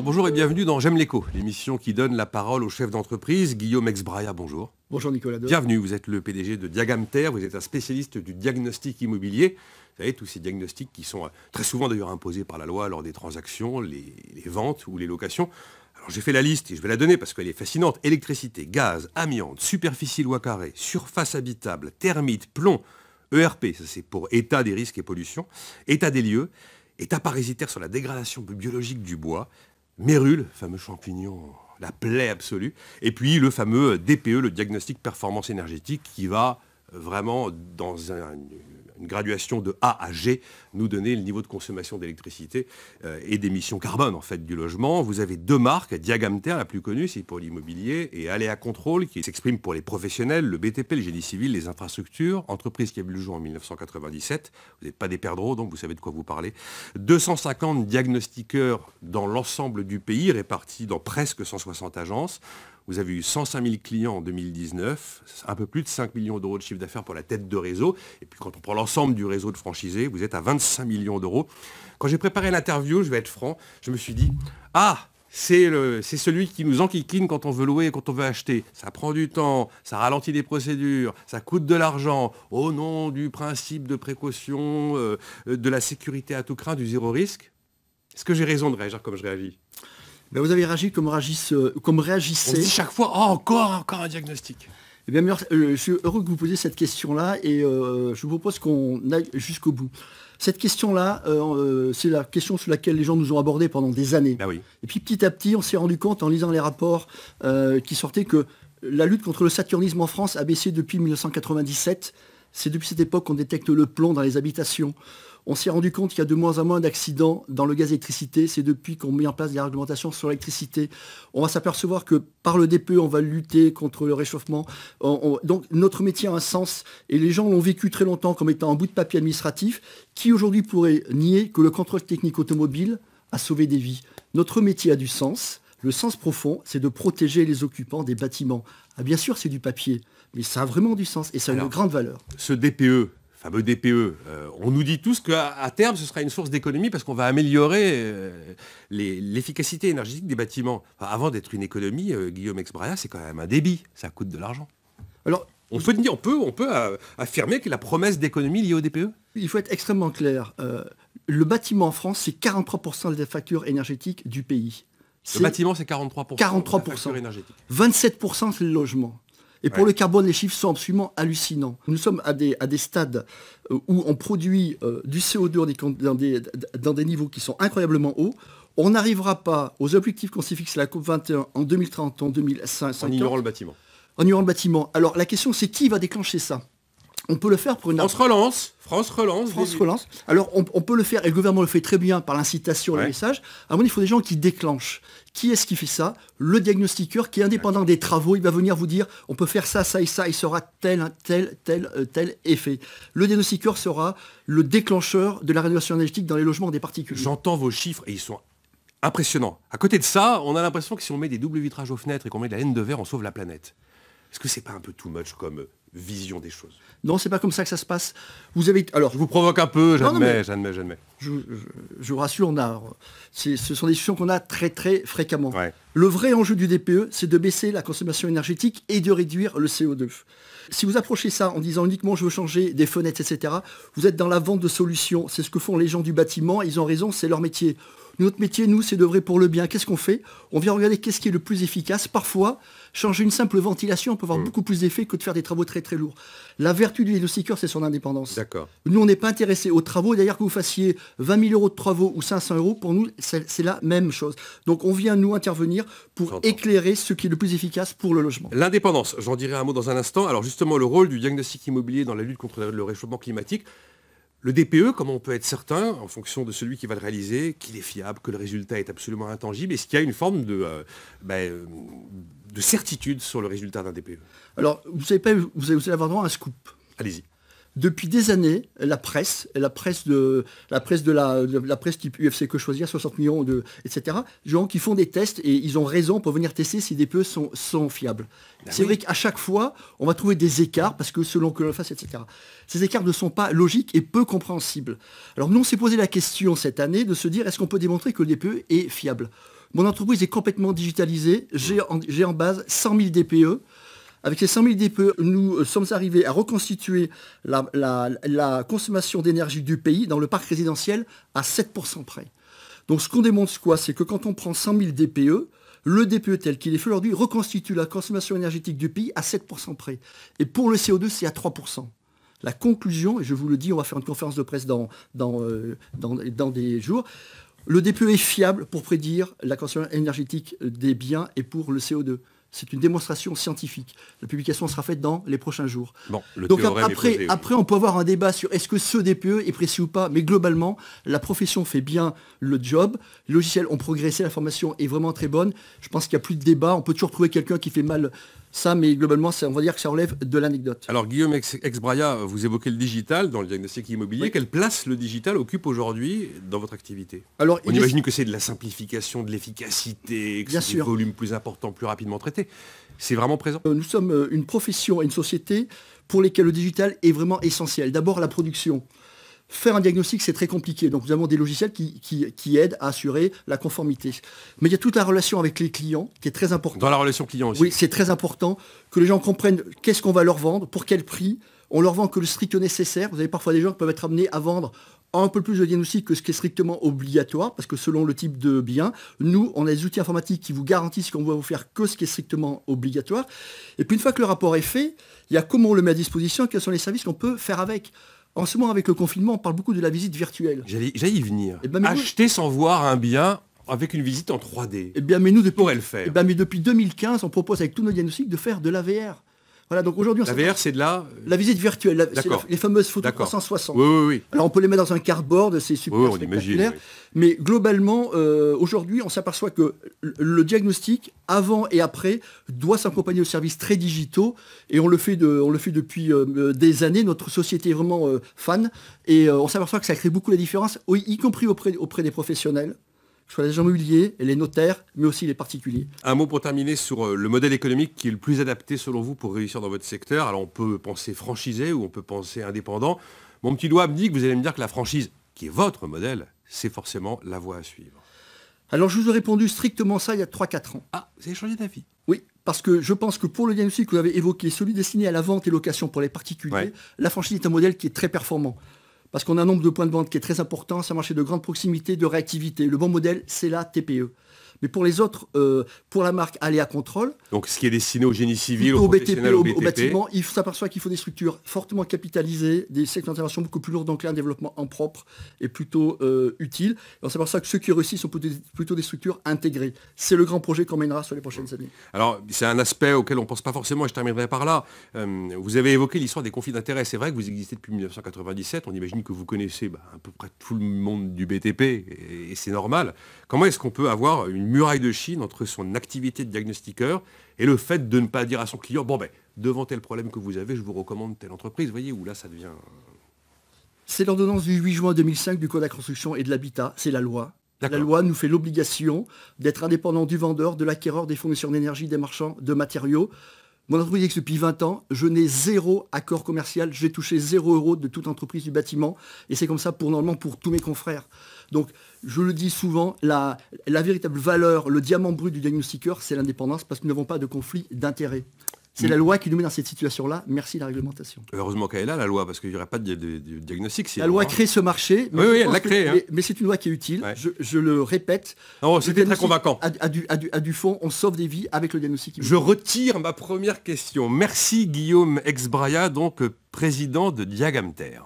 Bonjour et bienvenue dans J'aime l'écho, l'émission qui donne la parole au chef d'entreprise, Guillaume Exbraya, bonjour. Bonjour Nicolas Dore. Bienvenue, vous êtes le PDG de Diagamter, vous êtes un spécialiste du diagnostic immobilier. Vous savez, tous ces diagnostics qui sont très souvent d'ailleurs imposés par la loi lors des transactions, les ventes ou les locations. Alors j'ai fait la liste et je vais la donner parce qu'elle est fascinante. Électricité, gaz, amiante, superficie loi carré, surface habitable, termites, plomb, ERP, ça c'est pour état des risques et pollution, état des lieux, état parasitaire sur la dégradation biologique du bois, mérule, fameux champignon, la plaie absolue, et puis le fameux DPE, le diagnostic performance énergétique, qui va vraiment dans une graduation de A à G, nous donner le niveau de consommation d'électricité et d'émissions carbone en fait du logement. Vous avez deux marques, Diagamter, la plus connue, c'est pour l'immobilier, et Aléa Control, qui s'exprime pour les professionnels, le BTP, le génie civil, les infrastructures, entreprise qui a vu le jour en 1997. Vous n'êtes pas des perdreaux, donc vous savez de quoi vous parlez. 250 diagnostiqueurs dans l'ensemble du pays, répartis dans presque 160 agences. Vous avez eu 105 000 clients en 2019, un peu plus de 5 millions d'euros de chiffre d'affaires pour la tête de réseau. Et puis quand on prend l'ensemble du réseau de franchisés, vous êtes à 25 millions d'euros. Quand j'ai préparé l'interview, je vais être franc, je me suis dit, c'est celui qui nous enquiquine quand on veut louer et quand on veut acheter. Ça prend du temps, ça ralentit les procédures, ça coûte de l'argent, au nom du principe de précaution, de la sécurité à tout craint, du zéro risque. Est-ce que j'ai raison de réagir comme je réagis ? Ben vous avez réagi comme réagissez. On se dit chaque fois, encore un diagnostic. Eh bien, je suis heureux que vous posiez cette question-là et je vous propose qu'on aille jusqu'au bout. Cette question-là, c'est la question sur laquelle les gens nous ont abordés pendant des années. Ben oui. Et puis petit à petit, on s'est rendu compte en lisant les rapports qui sortaient que la lutte contre le saturnisme en France a baissé depuis 1997. C'est depuis cette époque qu'on détecte le plomb dans les habitations. On s'est rendu compte qu'il y a de moins en moins d'accidents dans le gaz et l'électricité. C'est depuis qu'on met en place des réglementations sur l'électricité. On va s'apercevoir que par le DPE, on va lutter contre le réchauffement. Donc notre métier a un sens. Et les gens l'ont vécu très longtemps comme étant un bout de papier administratif qui aujourd'hui pourrait nier que le contrôle technique automobile a sauvé des vies. Notre métier a du sens. Le sens profond, c'est de protéger les occupants des bâtiments. Ah, bien sûr, c'est du papier, mais ça a vraiment du sens et ça a une grande valeur. Ce DPE, fameux DPE, on nous dit tous qu'à terme, ce sera une source d'économie parce qu'on va améliorer l'efficacité énergétique des bâtiments. Enfin, avant d'être une économie, Guillaume Exbraya, c'est quand même un débit. Ça coûte de l'argent. Alors, on peut affirmer que la promesse d'économie liée au DPE ? Il faut être extrêmement clair. Le bâtiment en France, c'est 43% des factures énergétiques du pays. Le bâtiment, c'est 43%. 43%. Énergétique. 27%, c'est le logement. Et pour le carbone, les chiffres sont absolument hallucinants. Nous sommes à des stades où on produit du CO2 dans des niveaux qui sont incroyablement hauts. On n'arrivera pas aux objectifs qu'on s'est fixés à la COP21 en 2030, en 2050. En ignorant le bâtiment. En ignorant le bâtiment. Alors la question, c'est qui va déclencher ça ? On peut le faire pour une... France relance. Alors, on peut le faire, et le gouvernement le fait très bien par l'incitation, le message. À mon avis, il faut des gens qui déclenchent. Qui est-ce qui fait ça ? Le diagnostiqueur qui est indépendant des travaux, il va venir vous dire, on peut faire ça, ça et ça, il sera tel effet. Le diagnostiqueur sera le déclencheur de la rénovation énergétique dans les logements des particuliers. J'entends vos chiffres et ils sont impressionnants. À côté de ça, on a l'impression que si on met des doubles vitrages aux fenêtres et qu'on met de la laine de verre, on sauve la planète. Est-ce que c'est pas un peu too much comme vision des choses ? Non, c'est pas comme ça que ça se passe. Vous avez... Alors, je vous provoque un peu, j'admets. Je vous rassure, ce sont des discussions qu'on a très très fréquemment. Ouais. Le vrai enjeu du DPE, c'est de baisser la consommation énergétique et de réduire le CO2. Si vous approchez ça en disant uniquement je veux changer des fenêtres, etc., vous êtes dans la vente de solutions. C'est ce que font les gens du bâtiment, ils ont raison, c'est leur métier. Notre métier, nous, c'est d'œuvrer pour le bien. Qu'est-ce qu'on fait ? On vient regarder qu'est-ce qui est le plus efficace. Parfois, changer une simple ventilation peut avoir beaucoup plus d'effet que de faire des travaux très très lourds. La vertu du diagnostiqueur, c'est son indépendance. D'accord. Nous, on n'est pas intéressés aux travaux. D'ailleurs, que vous fassiez 20 000 euros de travaux ou 500 euros, pour nous, c'est la même chose. Donc, on vient nous intervenir pour éclairer ce qui est le plus efficace pour le logement. L'indépendance, j'en dirai un mot dans un instant. Alors justement, le rôle du diagnostic immobilier dans la lutte contre le réchauffement climatique. Le DPE, comment on peut être certain, en fonction de celui qui va le réaliser, qu'il est fiable, que le résultat est absolument intangible, est-ce qu'il y a une forme de certitude sur le résultat d'un DPE ? Alors, vous allez avoir droit à un scoop. Allez-y. Depuis des années, la presse type UFC Que Choisir, 60 millions, etc., gens qui font des tests et ils ont raison pour venir tester si des DPE sont fiables. C'est vrai qu'à chaque fois, on va trouver des écarts parce que selon que l'on fasse, etc. Ces écarts ne sont pas logiques et peu compréhensibles. Alors nous, on s'est posé la question cette année de se dire est-ce qu'on peut démontrer que le DPE est fiable ? Mon entreprise est complètement digitalisée. J'ai en base 100 000 DPE. Avec ces 100 000 DPE, nous sommes arrivés à reconstituer la consommation d'énergie du pays dans le parc résidentiel à 7% près. Donc ce qu'on démontre, quoi, c'est que quand on prend 100 000 DPE, le DPE tel qu'il est fait aujourd'hui reconstitue la consommation énergétique du pays à 7% près. Et pour le CO2, c'est à 3%. La conclusion, et je vous le dis, on va faire une conférence de presse dans des jours, le DPE est fiable pour prédire la consommation énergétique des biens et pour le CO2. C'est une démonstration scientifique. La publication sera faite dans les prochains jours. Bon, donc après, on peut avoir un débat sur est-ce que ce DPE est précis ou pas, mais globalement, la profession fait bien le job. Les logiciels ont progressé, la formation est vraiment très bonne. Je pense qu'il n'y a plus de débat. On peut toujours trouver quelqu'un qui fait mal ça, mais globalement, on va dire que ça relève de l'anecdote. Alors Guillaume Exbraya, vous évoquez le digital dans le diagnostic immobilier. Oui. Quelle place le digital occupe aujourd'hui dans votre activité? Alors, on imagine que c'est de la simplification, de l'efficacité, que c'est des volumes plus importants, plus rapidement traités. C'est vraiment présent? Nous sommes une profession et une société pour lesquelles le digital est vraiment essentiel. D'abord, la production. Faire un diagnostic, c'est très compliqué. Donc, nous avons des logiciels qui aident à assurer la conformité. Mais il y a toute la relation avec les clients qui est très importante. Dans la relation client aussi. Oui, c'est très important que les gens comprennent qu'est-ce qu'on va leur vendre, pour quel prix. On leur vend que le strict nécessaire. Vous avez parfois des gens qui peuvent être amenés à vendre un peu plus de diagnostic que ce qui est strictement obligatoire, parce que selon le type de bien, nous, on a des outils informatiques qui vous garantissent qu'on va vous faire que ce qui est strictement obligatoire. Et puis, une fois que le rapport est fait, il y a comment on le met à disposition, quels sont les services qu'on peut faire avec. En ce moment, avec le confinement, on parle beaucoup de la visite virtuelle. J'allais y venir. Acheter sans voir un bien avec une visite en 3D. Eh bien, mais nous, pourrait le faire. Eh bien, mais depuis 2015, on propose avec tous nos diagnostics de faire de l'AVR. Voilà, donc aujourd'hui, la VR, c'est de la visite virtuelle, c'est les fameuses photos 360. Oui. Alors on peut les mettre dans un cardboard, c'est super spectaculaire. Mais globalement, aujourd'hui, on s'aperçoit que le diagnostic, avant et après, doit s'accompagner de services très digitaux. Et on le fait depuis des années. Notre société est vraiment fan. Et on s'aperçoit que ça crée beaucoup la différence, y compris auprès des professionnels. Soit les agents immobiliers et les notaires, mais aussi les particuliers. Un mot pour terminer sur le modèle économique qui est le plus adapté selon vous pour réussir dans votre secteur. Alors on peut penser franchisé ou on peut penser indépendant. Mon petit doigt me dit que vous allez me dire que la franchise, qui est votre modèle, c'est forcément la voie à suivre. Alors je vous ai répondu strictement ça il y a 3-4 ans. Ah, vous avez changé d'avis? Oui, parce que je pense que pour le diagnostic que vous avez évoqué, celui destiné à la vente et location pour les particuliers, la franchise est un modèle qui est très performant. Parce qu'on a un nombre de points de vente qui est très important, c'est un marché de grande proximité, de réactivité. Le bon modèle, c'est la TPE. Mais pour les autres, pour la marque Aléa Contrôle... Donc ce qui est destiné au génie civil, au BTP, au bâtiment, il s'aperçoit qu'il faut des structures fortement capitalisées, des secteurs d'intervention beaucoup plus lourds, donc là un développement en propre est plutôt utile. Et on s'aperçoit que ceux qui réussissent sont plutôt des structures intégrées. C'est le grand projet qu'on mènera sur les prochaines années. Alors c'est un aspect auquel on ne pense pas forcément, et je terminerai par là. Vous avez évoqué l'histoire des conflits d'intérêts. C'est vrai que vous existez depuis 1997, on imagine que vous connaissez à peu près tout le monde du BTP, et c'est normal. Comment est-ce qu'on peut avoir une muraille de Chine entre son activité de diagnostiqueur et le fait de ne pas dire à son client, bon devant tel problème que vous avez, je vous recommande telle entreprise. Vous voyez où là ça devient... C'est l'ordonnance du 8 juin 2005 du Code de la construction et de l'habitat, c'est la loi. La loi nous fait l'obligation d'être indépendant du vendeur, de l'acquéreur, des fournisseurs d'énergie, des marchands de matériaux. Mon entreprise existe depuis 20 ans, je n'ai 0 accord commercial, j'ai touché 0 € de toute entreprise du bâtiment, et c'est comme ça normalement pour tous mes confrères. Donc, je le dis souvent, la véritable valeur, le diamant brut du diagnostiqueur, c'est l'indépendance, parce que nous n'avons pas de conflit d'intérêts. C'est la loi qui nous met dans cette situation-là. Merci la réglementation. Heureusement qu'elle est là, la loi, parce qu'il n'y aurait pas de diagnostic. La loi crée ce marché. Mais oui, elle l'a créé. Mais c'est une loi qui est utile. Ouais. Je le répète. C'était très convaincant. À du fond, on sauve des vies avec le diagnostic. Je retire ma première question. Merci Guillaume Exbraya, donc président de Diagamter.